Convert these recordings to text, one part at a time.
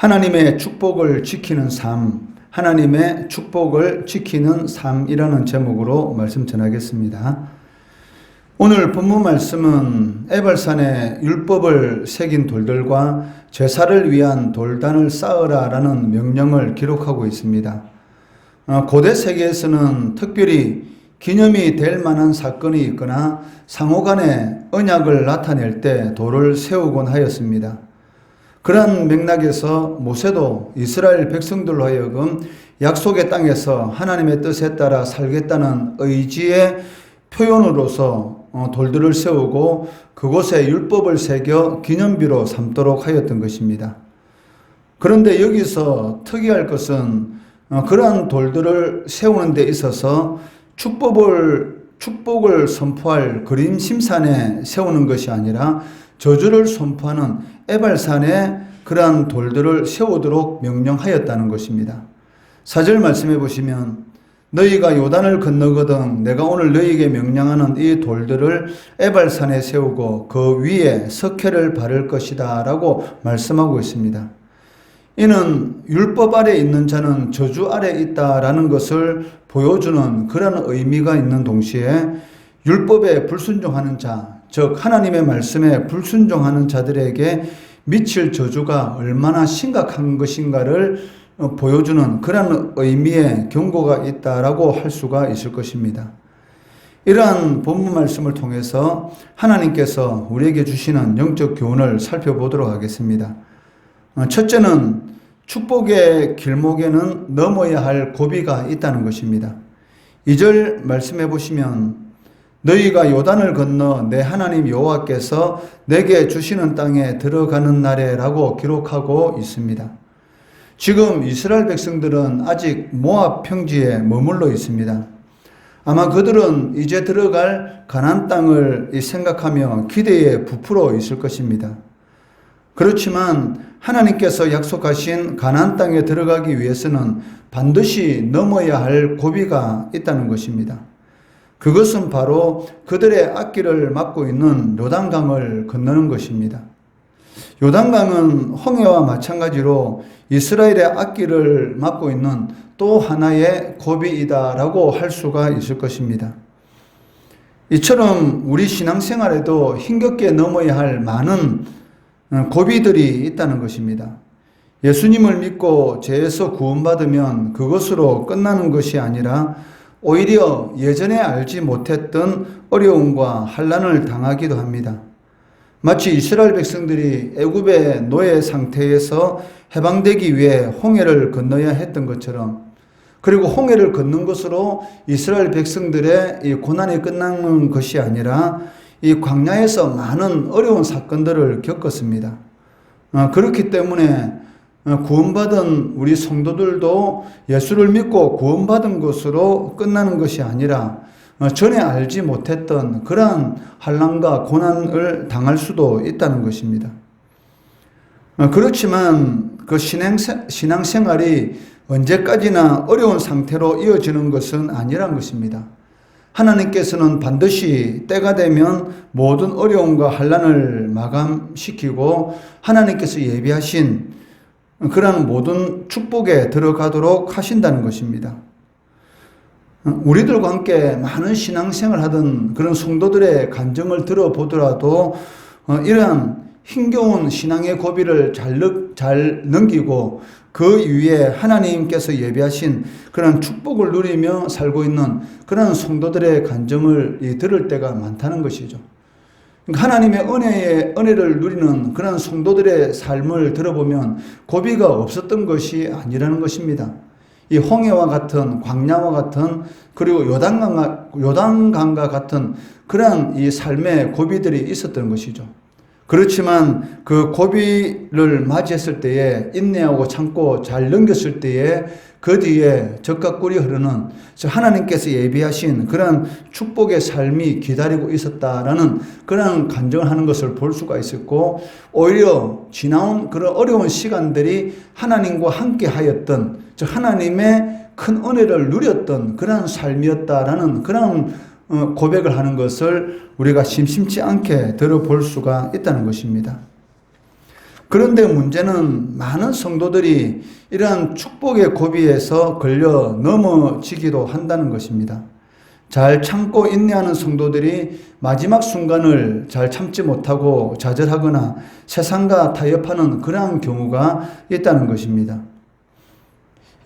하나님의 축복을 지키는 삶, 하나님의 축복을 지키는 삶이라는 제목으로 말씀 전하겠습니다. 오늘 본문 말씀은 에발산에 율법을 새긴 돌들과 제사를 위한 돌단을 쌓으라 라는 명령을 기록하고 있습니다. 고대 세계에서는 특별히 기념이 될 만한 사건이 있거나 상호간의 언약을 나타낼 때 돌을 세우곤 하였습니다. 그러한 맥락에서 모세도 이스라엘 백성들로 하여금 약속의 땅에서 하나님의 뜻에 따라 살겠다는 의지의 표현으로서 돌들을 세우고 그곳에 율법을 새겨 기념비로 삼도록 하였던 것입니다. 그런데 여기서 특이할 것은 그러한 돌들을 세우는 데 있어서 축복을 선포할 그림 심산에 세우는 것이 아니라 저주를 선포하는 에발산에 그러한 돌들을 세우도록 명령하였다는 것입니다. 4절 말씀해 보시면 너희가 요단을 건너거든 내가 오늘 너희에게 명령하는 이 돌들을 에발산에 세우고 그 위에 석회를 바를 것이다 라고 말씀하고 있습니다. 이는 율법 아래 있는 자는 저주 아래 있다라는 것을 보여주는 그런 의미가 있는 동시에 율법에 불순종하는 자, 즉 하나님의 말씀에 불순종하는 자들에게 미칠 저주가 얼마나 심각한 것인가를 보여주는 그런 의미의 경고가 있다라고 할 수가 있을 것입니다. 이러한 본문 말씀을 통해서 하나님께서 우리에게 주시는 영적 교훈을 살펴보도록 하겠습니다. 첫째는 축복의 길목에는 넘어야 할 고비가 있다는 것입니다. 2절 말씀해 보시면 너희가 요단을 건너 내 하나님 여호와께서 내게 주시는 땅에 들어가는 날에 라고 기록하고 있습니다. 지금 이스라엘 백성들은 아직 모압 평지에 머물러 있습니다. 아마 그들은 이제 들어갈 가나안 땅을 생각하며 기대에 부풀어 있을 것입니다. 그렇지만 하나님께서 약속하신 가나안 땅에 들어가기 위해서는 반드시 넘어야 할 고비가 있다는 것입니다. 그것은 바로 그들의 앞길을 막고 있는 요단강을 건너는 것입니다. 요단강은 홍해와 마찬가지로 이스라엘의 앞길을 막고 있는 또 하나의 고비이다라고 할 수가 있을 것입니다. 이처럼 우리 신앙생활에도 힘겹게 넘어야 할 많은 고비들이 있다는 것입니다. 예수님을 믿고 죄에서 구원받으면 그것으로 끝나는 것이 아니라 오히려 예전에 알지 못했던 어려움과 환난을 당하기도 합니다. 마치 이스라엘 백성들이 애굽의 노예 상태에서 해방되기 위해 홍해를 건너야 했던 것처럼, 그리고 홍해를 건넌 것으로 이스라엘 백성들의 이 고난이 끝나는 것이 아니라 이 광야에서 많은 어려운 사건들을 겪었습니다. 그렇기 때문에 구원받은 우리 성도들도 예수를 믿고 구원받은 것으로 끝나는 것이 아니라 전에 알지 못했던 그러한 환난과 고난을 당할 수도 있다는 것입니다. 그렇지만 그 신앙생활이 언제까지나 어려운 상태로 이어지는 것은 아니란 것입니다. 하나님께서는 반드시 때가 되면 모든 어려움과 환난을 마감시키고 하나님께서 예비하신 그러한 모든 축복에 들어가도록 하신다는 것입니다. 우리들과 함께 많은 신앙생활을 하던 그런 성도들의 간증을 들어보더라도 이러한 힘겨운 신앙의 고비를 잘 넘기고 그 위에 하나님께서 예비하신 그런 축복을 누리며 살고 있는 그런 성도들의 간증을 들을 때가 많다는 것이죠. 하나님의 은혜를 누리는 그런 성도들의 삶을 들어보면 고비가 없었던 것이 아니라는 것입니다. 이 홍해와 같은 광야와 같은 그리고 요단강과 같은 그런 이 삶의 고비들이 있었던 것이죠. 그렇지만 그 고비를 맞이했을 때에 인내하고 참고 잘 넘겼을 때에 그 뒤에 젖과 꿀이 흐르는 하나님께서 예비하신 그런 축복의 삶이 기다리고 있었다라는 그런 간증을 하는 것을 볼 수가 있었고, 오히려 지나온 그런 어려운 시간들이 하나님과 함께 하였던, 즉 하나님의 큰 은혜를 누렸던 그런 삶이었다라는 그런 고백을 하는 것을 우리가 심심치 않게 들어볼 수가 있다는 것입니다. 그런데 문제는 많은 성도들이 이러한 축복의 고비에서 걸려 넘어지기도 한다는 것입니다. 잘 참고 인내하는 성도들이 마지막 순간을 잘 참지 못하고 좌절하거나 세상과 타협하는 그러한 경우가 있다는 것입니다.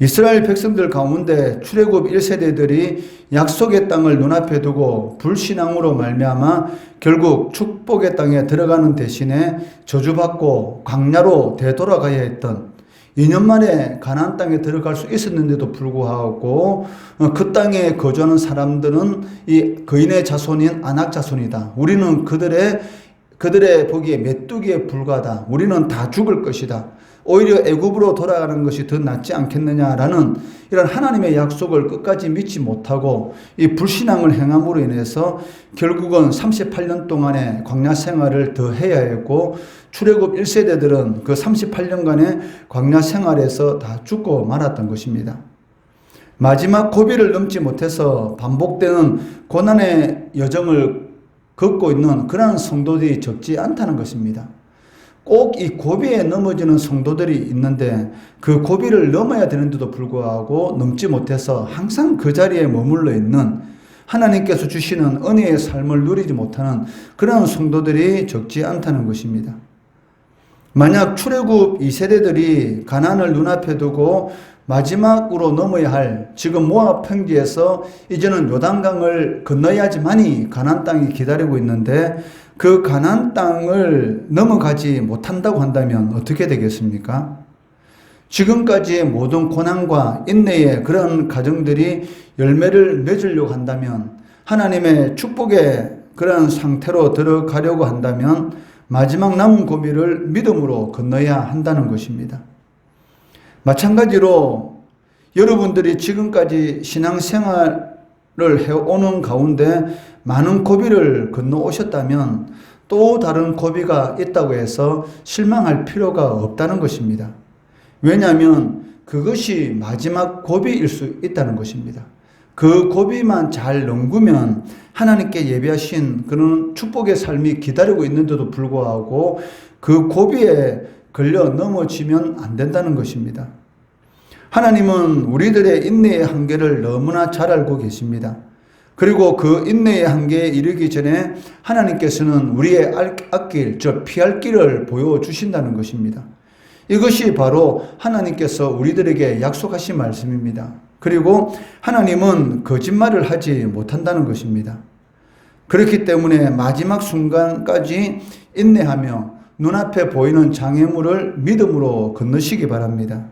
이스라엘 백성들 가운데 출애굽 1세대들이 약속의 땅을 눈앞에 두고 불신앙으로 말미암아 결국 축복의 땅에 들어가는 대신에 저주받고 광야로 되돌아가야 했던 2년 만에 가나안 땅에 들어갈 수 있었는데도 불구하고 그 땅에 거주하는 사람들은 이 거인의 자손인 아낙 자손이다. 우리는 그들의 보기에 메뚜기에 불과하다. 우리는 다 죽을 것이다. 오히려 애굽으로 돌아가는 것이 더 낫지 않겠느냐라는 이런 하나님의 약속을 끝까지 믿지 못하고 이 불신앙을 행함으로 인해서 결국은 38년 동안의 광야 생활을 더 해야 했고 출애굽 1세대들은 그 38년간의 광야 생활에서 다 죽고 말았던 것입니다. 마지막 고비를 넘지 못해서 반복되는 고난의 여정을 걷고 있는 그러한 성도들이 적지 않다는 것입니다. 꼭 이 고비에 넘어지는 성도들이 있는데 그 고비를 넘어야 되는데도 불구하고 넘지 못해서 항상 그 자리에 머물러 있는 하나님께서 주시는 은혜의 삶을 누리지 못하는 그런 성도들이 적지 않다는 것입니다. 만약 출애굽 2세대들이 가나안을 눈앞에 두고 마지막으로 넘어야 할 지금 모압 평지에서 이제는 요단강을 건너야지만이 가나안 땅이 기다리고 있는데 그 가나안 땅을 넘어가지 못한다고 한다면 어떻게 되겠습니까? 지금까지의 모든 고난과 인내의 그런 과정들이 열매를 맺으려고 한다면 하나님의 축복의 그런 상태로 들어가려고 한다면 마지막 남은 고비를 믿음으로 건너야 한다는 것입니다. 마찬가지로 여러분들이 지금까지 신앙생활을 해오는 가운데 많은 고비를 건너오셨다면 또 다른 고비가 있다고 해서 실망할 필요가 없다는 것입니다. 왜냐하면 그것이 마지막 고비일 수 있다는 것입니다. 그 고비만 잘 넘기면 하나님께 예비하신 그런 축복의 삶이 기다리고 있는데도 불구하고 그 고비에 걸려 넘어지면 안 된다는 것입니다. 하나님은 우리들의 인내의 한계를 너무나 잘 알고 계십니다. 그리고 그 인내의 한계에 이르기 전에 하나님께서는 우리의 앞길, 즉 피할 길을 보여주신다는 것입니다. 이것이 바로 하나님께서 우리들에게 약속하신 말씀입니다. 그리고 하나님은 거짓말을 하지 못한다는 것입니다. 그렇기 때문에 마지막 순간까지 인내하며 눈앞에 보이는 장애물을 믿음으로 건너시기 바랍니다.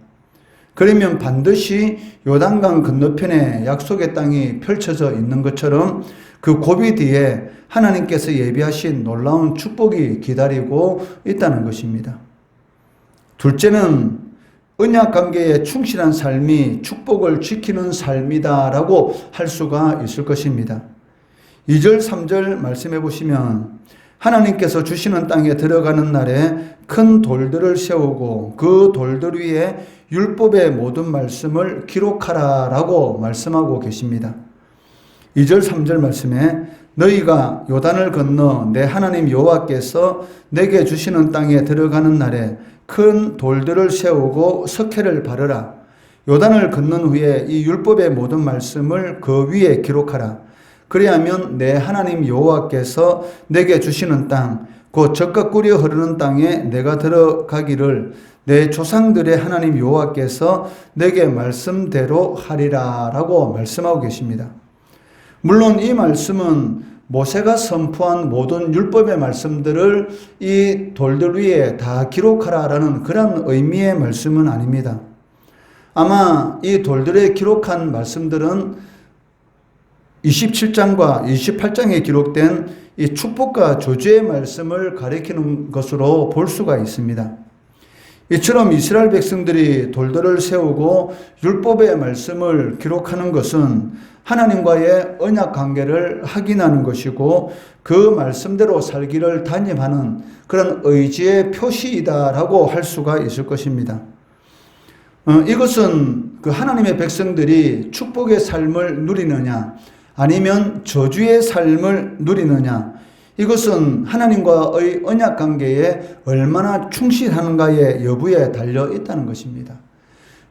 그러면 반드시 요단강 건너편에 약속의 땅이 펼쳐져 있는 것처럼 그 고비 뒤에 하나님께서 예비하신 놀라운 축복이 기다리고 있다는 것입니다. 둘째는 언약 관계에 충실한 삶이 축복을 지키는 삶이다라고 할 수가 있을 것입니다. 2절, 3절 말씀해 보시면 하나님께서 주시는 땅에 들어가는 날에 큰 돌들을 세우고 그 돌들 위에 율법의 모든 말씀을 기록하라라고 말씀하고 계십니다. 2절, 3절 말씀에 너희가 요단을 건너 내 하나님 여호와께서 내게 주시는 땅에 들어가는 날에 큰 돌들을 세우고 석회를 바르라. 요단을 건넌 후에 이 율법의 모든 말씀을 그 위에 기록하라. 그리하면 내 하나님 여호와께서 내게 주시는 땅, 곧 젖과 꿀이 흐르는 땅에 내가 들어가기를 내 조상들의 하나님 여호와께서 내게 말씀대로 하리라 라고 말씀하고 계십니다. 물론 이 말씀은 모세가 선포한 모든 율법의 말씀들을 이 돌들 위에 다 기록하라라는 그런 의미의 말씀은 아닙니다. 아마 이 돌들에 기록한 말씀들은 27장과 28장에 기록된 이 축복과 저주의 말씀을 가리키는 것으로 볼 수가 있습니다. 이처럼 이스라엘 백성들이 돌들을 세우고 율법의 말씀을 기록하는 것은 하나님과의 언약 관계를 확인하는 것이고 그 말씀대로 살기를 단임하는 그런 의지의 표시이다라고 할 수가 있을 것입니다. 이것은 그 하나님의 백성들이 축복의 삶을 누리느냐 아니면 저주의 삶을 누리느냐 이것은 하나님과의 언약 관계에 얼마나 충실하는가의 여부에 달려 있다는 것입니다.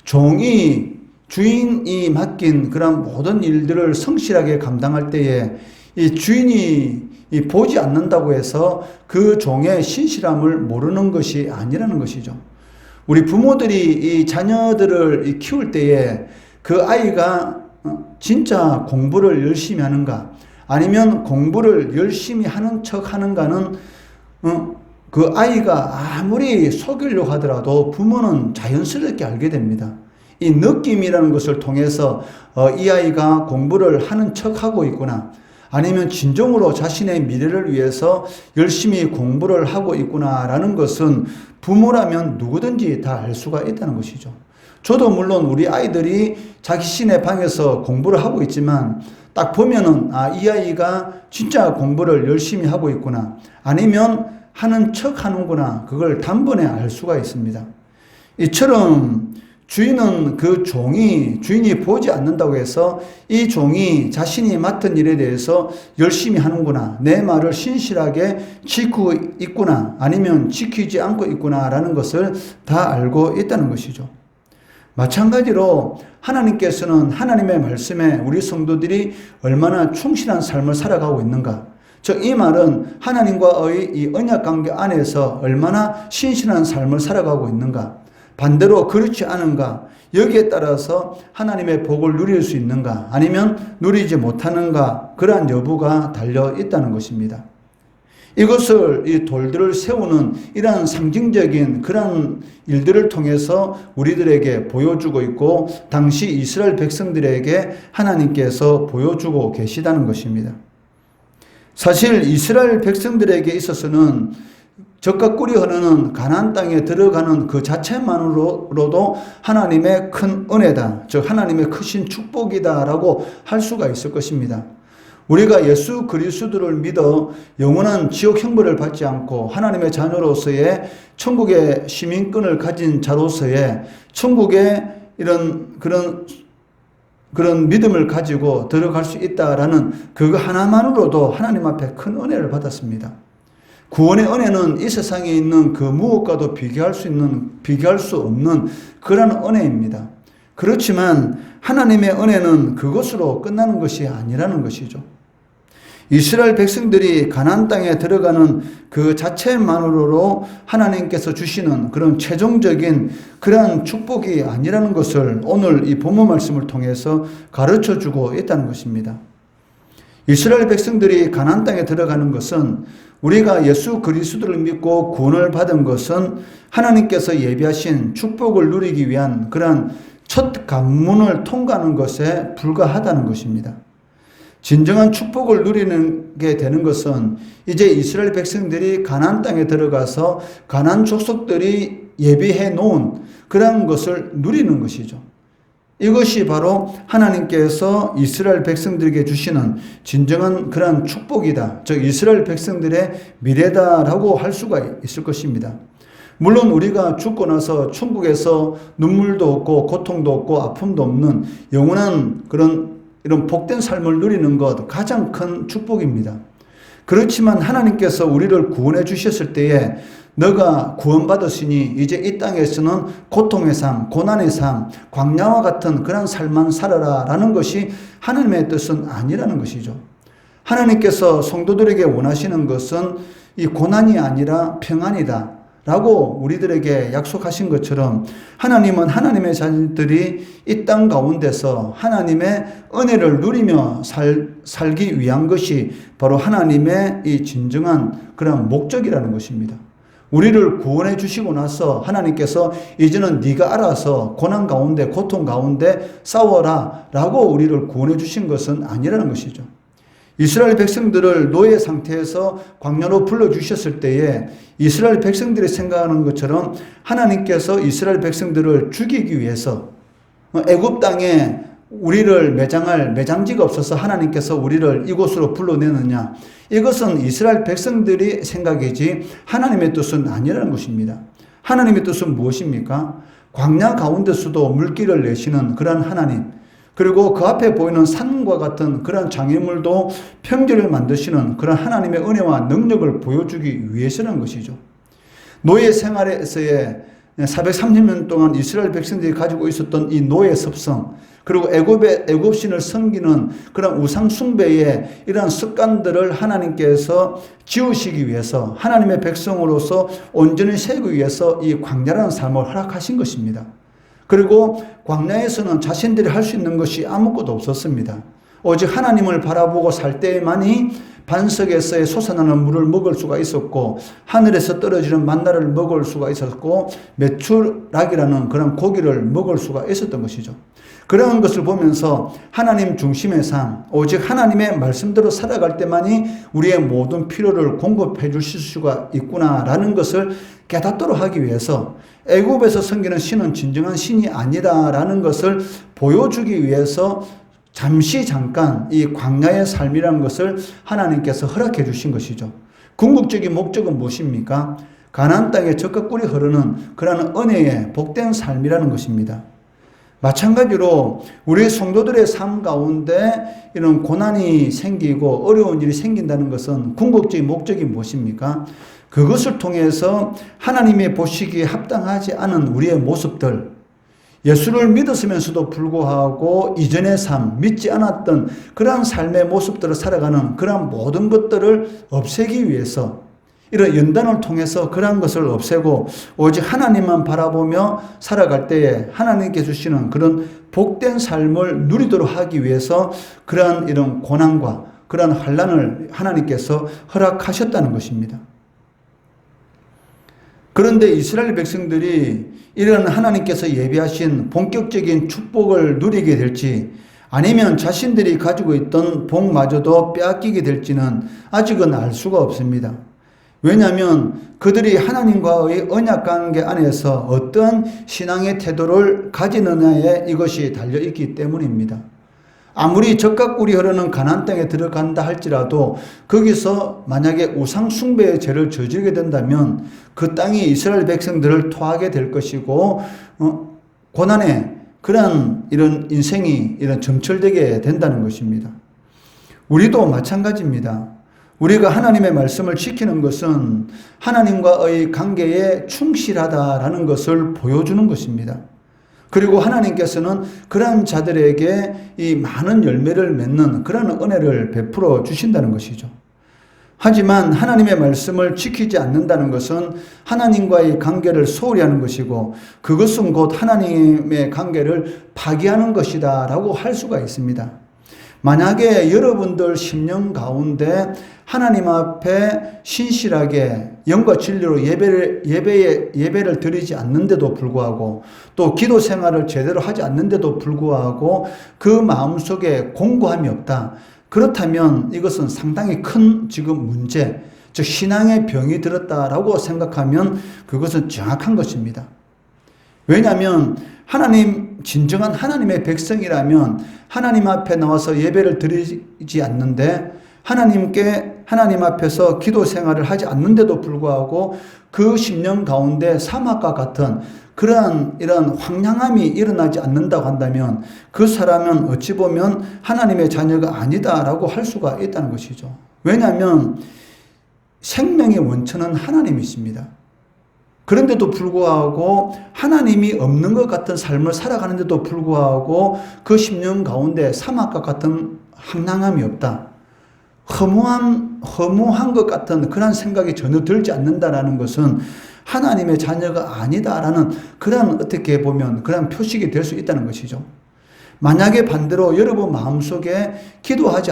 종이 주인이 맡긴 그런 모든 일들을 성실하게 감당할 때에 이 주인이 보지 않는다고 해서 그 종의 신실함을 모르는 것이 아니라는 것이죠. 우리 부모들이 이 자녀들을 키울 때에 그 아이가 진짜 공부를 열심히 하는가, 아니면 공부를 열심히 하는 척 하는가는 그 아이가 아무리 속이려고 하더라도 부모는 자연스럽게 알게 됩니다. 이 느낌이라는 것을 통해서 이 아이가 공부를 하는 척하고 있구나, 아니면 진정으로 자신의 미래를 위해서 열심히 공부를 하고 있구나라는 것은 부모라면 누구든지 다 알 수가 있다는 것이죠. 저도 물론 우리 아이들이 자신의 방에서 공부를 하고 있지만 딱 보면은 이 아이가 진짜 공부를 열심히 하고 있구나, 아니면 하는 척 하는구나, 그걸 단번에 알 수가 있습니다. 이처럼 주인은 그 주인이 보지 않는다고 해서 이 종이 자신이 맡은 일에 대해서 열심히 하는구나, 내 말을 신실하게 지키고 있구나, 아니면 지키지 않고 있구나라는 것을 다 알고 있다는 것이죠. 마찬가지로 하나님께서는 하나님의 말씀에 우리 성도들이 얼마나 충실한 삶을 살아가고 있는가, 즉 이 말은 하나님과의 이 언약 관계 안에서 얼마나 신실한 삶을 살아가고 있는가, 반대로 그렇지 않은가, 여기에 따라서 하나님의 복을 누릴 수 있는가, 아니면 누리지 못하는가, 그러한 여부가 달려 있다는 것입니다. 이것을 이 돌들을 세우는 이러한 상징적인 그러한 일들을 통해서 우리들에게 보여주고 있고, 당시 이스라엘 백성들에게 하나님께서 보여주고 계시다는 것입니다. 사실 이스라엘 백성들에게 있어서는 적과 꿀이 흐르는 가나안 땅에 들어가는 그 자체만으로도 하나님의 큰 은혜다, 즉 하나님의 크신 축복이다라고 할 수가 있을 것입니다. 우리가 예수 그리스도를 믿어 영원한 지옥 형벌을 받지 않고 하나님의 자녀로서의 천국의 시민권을 가진 자로서의 천국의 이런 그런 믿음을 가지고 들어갈 수 있다라는 그거 하나만으로도 하나님 앞에 큰 은혜를 받았습니다. 구원의 은혜는 이 세상에 있는 그 무엇과도 비교할 수 없는 그런 은혜입니다. 그렇지만 하나님의 은혜는 그것으로 끝나는 것이 아니라는 것이죠. 이스라엘 백성들이 가나안 땅에 들어가는 그 자체만으로 하나님께서 주시는 그런 최종적인 그러한 축복이 아니라는 것을 오늘 이 본문 말씀을 통해서 가르쳐주고 있다는 것입니다. 이스라엘 백성들이 가나안 땅에 들어가는 것은, 우리가 예수 그리스도를 믿고 구원을 받은 것은 하나님께서 예비하신 축복을 누리기 위한 그러한 첫 관문을 통과하는 것에 불과하다는 것입니다. 진정한 축복을 누리는 게 되는 것은 이제 이스라엘 백성들이 가나안 땅에 들어가서 가나안 족속들이 예비해 놓은 그런 것을 누리는 것이죠. 이것이 바로 하나님께서 이스라엘 백성들에게 주시는 진정한 그런 축복이다, 즉 이스라엘 백성들의 미래다라고 할 수가 있을 것입니다. 물론 우리가 죽고 나서 천국에서 눈물도 없고 고통도 없고 아픔도 없는 영원한 이런 복된 삶을 누리는 것, 가장 큰 축복입니다. 그렇지만 하나님께서 우리를 구원해 주셨을 때에 너가 구원받았으니 이제 이 땅에서는 고통의 삶, 고난의 삶, 광야와 같은 그런 삶만 살아라 라는 것이 하나님의 뜻은 아니라는 것이죠. 하나님께서 성도들에게 원하시는 것은 이 고난이 아니라 평안이다 라고 우리들에게 약속하신 것처럼, 하나님은 하나님의 자녀들이 이 땅 가운데서 하나님의 은혜를 누리며 살기 위한 것이 바로 하나님의 이 진정한 그런 목적이라는 것입니다. 우리를 구원해 주시고 나서 하나님께서 이제는 네가 알아서 고난 가운데 고통 가운데 싸워라 라고 우리를 구원해 주신 것은 아니라는 것이죠. 이스라엘 백성들을 노예 상태에서 광야로 불러주셨을 때에 이스라엘 백성들이 생각하는 것처럼 하나님께서 이스라엘 백성들을 죽이기 위해서 애굽 땅에 우리를 매장할 매장지가 없어서 하나님께서 우리를 이곳으로 불러내느냐, 이것은 이스라엘 백성들이 생각이지 하나님의 뜻은 아니라는 것입니다. 하나님의 뜻은 무엇입니까? 광야 가운데서도 물길을 내시는 그런 하나님, 그리고 그 앞에 보이는 산과 같은 그런 장애물도 평지를 만드시는 그런 하나님의 은혜와 능력을 보여주기 위해서라는 것이죠. 노예 생활에서의 430년 동안 이스라엘 백성들이 가지고 있었던 이 노예 습성, 그리고 애굽신을 섬기는 그런 우상 숭배의 이러한 습관들을 하나님께서 지우시기 위해서 하나님의 백성으로서 온전히 세우기 위해서 이 광야라는 삶을 허락하신 것입니다. 그리고 광야에서는 자신들이 할 수 있는 것이 아무것도 없었습니다. 오직 하나님을 바라보고 살 때만이 반석에서의 솟아나는 물을 먹을 수가 있었고, 하늘에서 떨어지는 만나를 먹을 수가 있었고, 메추락이라는 그런 고기를 먹을 수가 있었던 것이죠. 그런 것을 보면서 하나님 중심의 삶, 오직 하나님의 말씀대로 살아갈 때만이 우리의 모든 필요를 공급해 주실 수가 있구나라는 것을 깨닫도록 하기 위해서 애굽에서 섬기는 신은 진정한 신이 아니다라는 것을 보여주기 위해서 잠깐 이 광야의 삶이라는 것을 하나님께서 허락해 주신 것이죠. 궁극적인 목적은 무엇입니까? 가나안 땅에 젖과 꿀이 흐르는 그러한 은혜의 복된 삶이라는 것입니다. 마찬가지로 우리 성도들의 삶 가운데 이런 고난이 생기고 어려운 일이 생긴다는 것은 궁극적인 목적이 무엇입니까? 그것을 통해서 하나님의 보시기에 합당하지 않은 우리의 모습들, 예수를 믿었으면서도 불구하고 이전의 삶, 믿지 않았던 그러한 삶의 모습들을 살아가는 그러한 모든 것들을 없애기 위해서 이런 연단을 통해서 그러한 것을 없애고 오직 하나님만 바라보며 살아갈 때에 하나님께 주시는 그런 복된 삶을 누리도록 하기 위해서 그러한 이런 고난과 그러한 환난을 하나님께서 허락하셨다는 것입니다. 그런데 이스라엘 백성들이 이런 하나님께서 예비하신 본격적인 축복을 누리게 될지 아니면 자신들이 가지고 있던 복마저도 빼앗기게 될지는 아직은 알 수가 없습니다. 왜냐하면 그들이 하나님과의 언약관계 안에서 어떤 신앙의 태도를 가지느냐에 이것이 달려있기 때문입니다. 아무리 젖과 꿀이 흐르는 가나안 땅에 들어간다 할지라도 거기서 만약에 우상 숭배의 죄를 저지르게 된다면 그 땅이 이스라엘 백성들을 토하게 될 것이고 고난의 그런 이런 인생이 이런 점철되게 된다는 것입니다. 우리도 마찬가지입니다. 우리가 하나님의 말씀을 지키는 것은 하나님과의 관계에 충실하다라는 것을 보여주는 것입니다. 그리고 하나님께서는 그런 자들에게 이 많은 열매를 맺는 그런 은혜를 베풀어 주신다는 것이죠. 하지만 하나님의 말씀을 지키지 않는다는 것은 하나님과의 관계를 소홀히 하는 것이고 그것은 곧 하나님의 관계를 파기하는 것이다 라고 할 수가 있습니다. 만약에 여러분들 심령 가운데 하나님 앞에 신실하게 영과 진리로 예배를 드리지 않는데도 불구하고 또 기도 생활을 제대로 하지 않는데도 불구하고 그 마음속에 공고함이 없다. 그렇다면 이것은 상당히 큰 지금 문제, 즉 신앙의 병이 들었다라고 생각하면 그것은 정확한 것입니다. 왜냐하면 진정한 하나님의 백성이라면 하나님 앞에 나와서 예배를 드리지 않는데 하나님 앞에서 기도 생활을 하지 않는데도 불구하고 그 심령 가운데 사막과 같은 이런 황량함이 일어나지 않는다고 한다면 그 사람은 어찌 보면 하나님의 자녀가 아니다라고 할 수가 있다는 것이죠. 왜냐하면 생명의 원천은 하나님이십니다. 그런데도 불구하고 하나님이 없는 것 같은 삶을 살아가는데도 불구하고 그 심령 가운데 사막과 같은 황량함이 없다. 허무한 것 같은 그런 생각이 전혀 들지 않는다라는 것은 하나님의 자녀가 아니다라는 그런 어떻게 보면 그런 표식이 될 수 있다는 것이죠. 만약에 반대로 여러분 마음속에 기도하지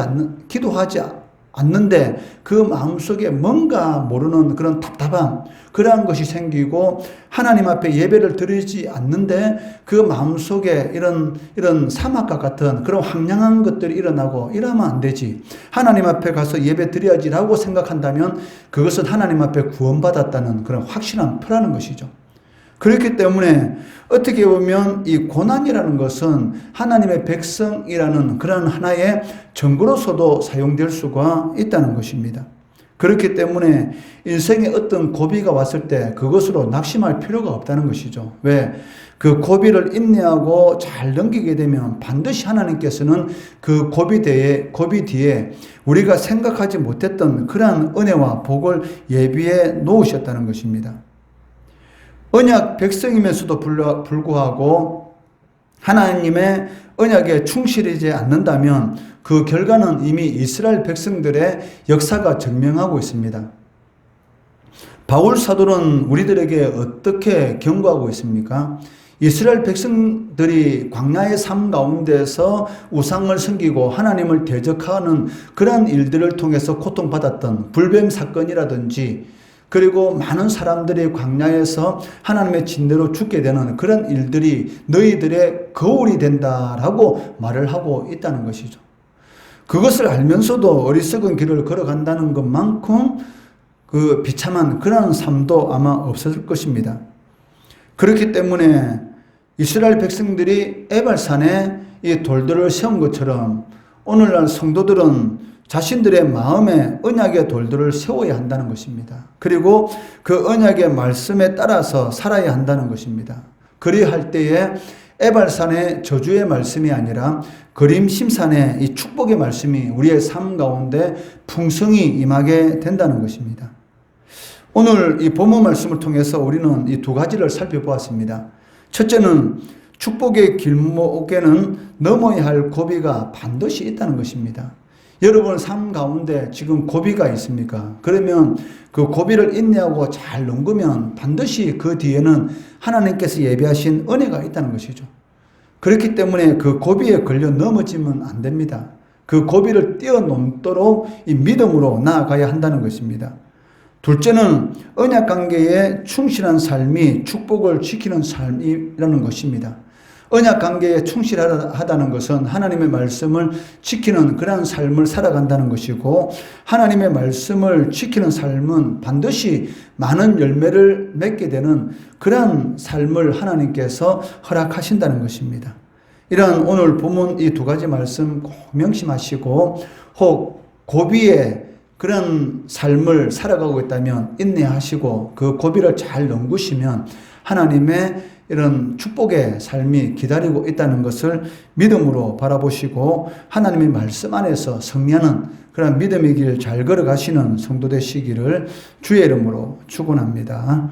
않는데 그 마음속에 뭔가 모르는 그런 답답함 그러한 것이 생기고 하나님 앞에 예배를 드리지 않는데 그 마음속에 이런 사막과 같은 그런 황량한 것들이 일어나고 이러면 안 되지. 하나님 앞에 가서 예배 드려야지라고 생각한다면 그것은 하나님 앞에 구원받았다는 그런 확신한 표라는 것이죠. 그렇기 때문에 어떻게 보면 이 고난이라는 것은 하나님의 백성이라는 그런 하나의 증거로서도 사용될 수가 있다는 것입니다. 그렇기 때문에 인생에 어떤 고비가 왔을 때 그것으로 낙심할 필요가 없다는 것이죠. 왜? 그 고비를 인내하고 잘 넘기게 되면 반드시 하나님께서는 그 고비 뒤에 우리가 생각하지 못했던 그러한 은혜와 복을 예비해 놓으셨다는 것입니다. 언약 백성이면서도 불구하고 하나님의 언약에 충실하지 않는다면 그 결과는 이미 이스라엘 백성들의 역사가 증명하고 있습니다. 바울 사도는 우리들에게 어떻게 경고하고 있습니까? 이스라엘 백성들이 광야의 삶 가운데서 우상을 섬기고 하나님을 대적하는 그러한 일들을 통해서 고통받았던 불뱀 사건이라든지, 그리고 많은 사람들이 광야에서 하나님의 진대로 죽게 되는 그런 일들이 너희들의 거울이 된다라고 말을 하고 있다는 것이죠. 그것을 알면서도 어리석은 길을 걸어간다는 것만큼 그 비참한 그런 삶도 아마 없었을 것입니다. 그렇기 때문에 이스라엘 백성들이 에발산에 이 돌들을 세운 것처럼 오늘날 성도들은 자신들의 마음에 언약의 돌들을 세워야 한다는 것입니다. 그리고 그 언약의 말씀에 따라서 살아야 한다는 것입니다. 그리할 때에 에발산의 저주의 말씀이 아니라 그림심산의 이 축복의 말씀이 우리의 삶 가운데 풍성히 임하게 된다는 것입니다. 오늘 이 본문 말씀을 통해서 우리는 이 두 가지를 살펴보았습니다. 첫째는 축복의 길목에는 넘어야 할 고비가 반드시 있다는 것입니다. 여러분 삶 가운데 지금 고비가 있습니까? 그러면 그 고비를 인내하고 잘 넘기면 반드시 그 뒤에는 하나님께서 예비하신 은혜가 있다는 것이죠. 그렇기 때문에 그 고비에 걸려 넘어지면 안 됩니다. 그 고비를 뛰어넘도록 이 믿음으로 나아가야 한다는 것입니다. 둘째는 언약 관계에 충실한 삶이 축복을 지키는 삶이라는 것입니다. 언약 관계에 충실하다는 것은 하나님의 말씀을 지키는 그러한 삶을 살아간다는 것이고, 하나님의 말씀을 지키는 삶은 반드시 많은 열매를 맺게 되는 그러한 삶을 하나님께서 허락하신다는 것입니다. 이러한 오늘 본문 이 두 가지 말씀 꼭 명심하시고, 혹 고비에 그런 삶을 살아가고 있다면 인내하시고 그 고비를 잘 넘기시면 하나님의 이런 축복의 삶이 기다리고 있다는 것을 믿음으로 바라보시고 하나님의 말씀 안에서 승리하는 그런 믿음의 길 잘 걸어가시는 성도 되시기를 주의 이름으로 축원합니다.